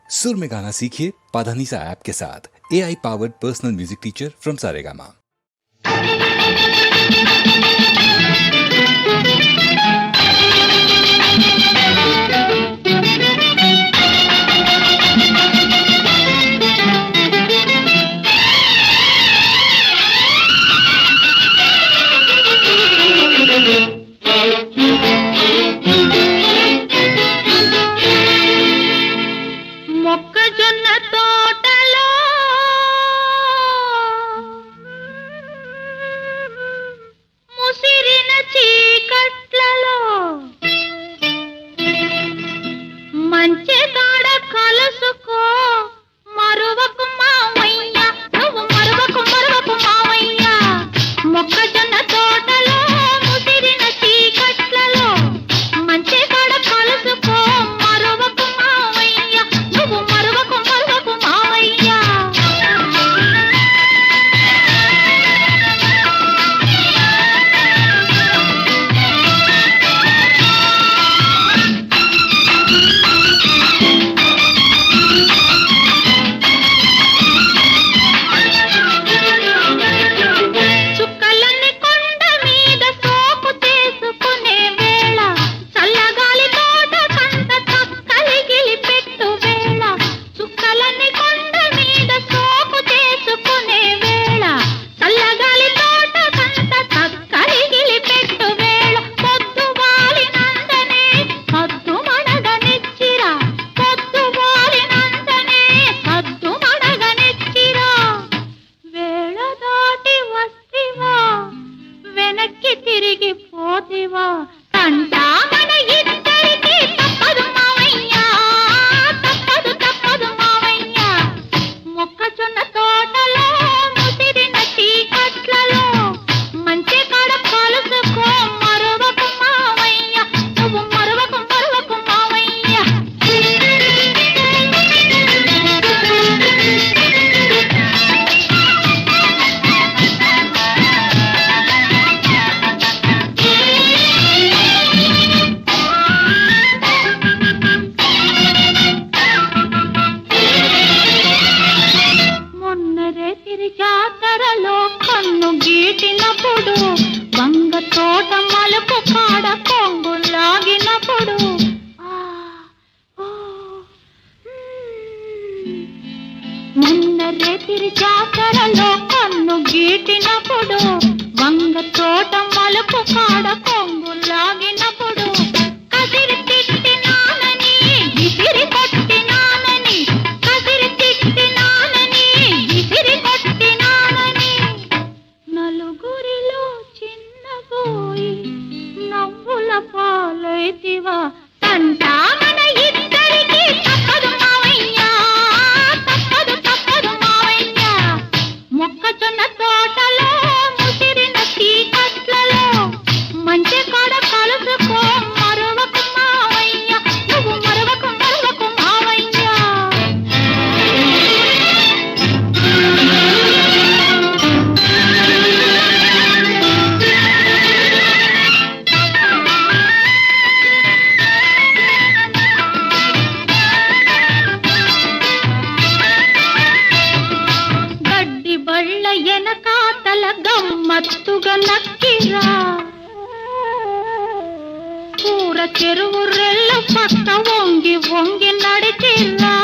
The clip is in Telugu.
सुर में गाना सीखिए पाधानीसा ऐप के साथ। AI powered personal music teacher from Saregama. జాతరలో కన్ను గీటినప్పుడు వంగ తోట మలుపు కాడ కొంగు లాగినప్పుడు కసిరి తిట్టినానని విసిరి కొట్టినానని కసిరి తిట్టినానని విసిరి కొట్టినానని నలుగురిలో చిన్నబోయి నవ్వుల పాలైతివా తంటా మన ఇద్దరికి తప్పదు మావయ్యా తప్పదు తప్పదు మావయ్యా మొక్కజొన్న తోటలో ముసిరిన చీకట్లలో మంచి కాడ కలుసుకో మరవకు మావయ్యా నువ్వు మరవకు మరవకు మావయ్యా గడ్డి బళ్ళ ఎనకాతల గమ్మత్తుగా నక్కిరా కూర చెరువు రెల్ల పక్క వంగి వంగి నడిచిరా